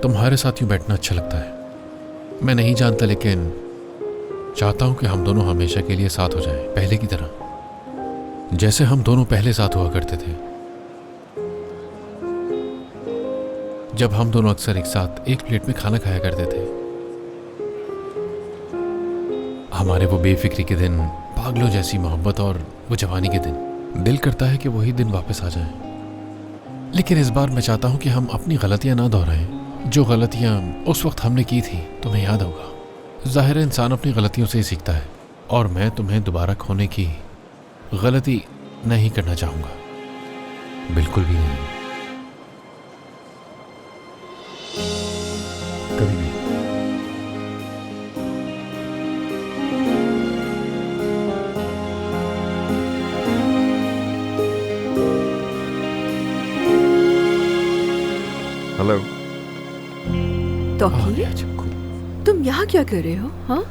तुम्हारे साथ यूं बैठना अच्छा लगता है। मैं नहीं जानता, लेकिन चाहता हूं कि हम दोनों हमेशा के लिए साथ हो जाएं, पहले की तरह, जैसे हम दोनों पहले साथ हुआ करते थे। जब हम दोनों अक्सर एक साथ एक प्लेट में खाना खाया करते थे। हमारे वो बेफिक्री के दिन, पागलों जैसी मोहब्बत और वो जवानी के दिन। दिल करता है कि वही दिन वापस आ जाएं। लेकिन इस बार मैं चाहता हूं कि हम अपनी गलतियां ना दोहराएं। जो गलतियां उस वक्त हमने की थी, तुम्हें याद होगा। जाहिर है इंसान अपनी गलतियों से ही सीखता है, और मैं तुम्हें दोबारा खोने की गलती नहीं करना चाहूंगा, बिल्कुल भी नहीं, कभी भी। हेलो। तौकीर, तुम यहाँ क्या कर रहे हो? हाँ,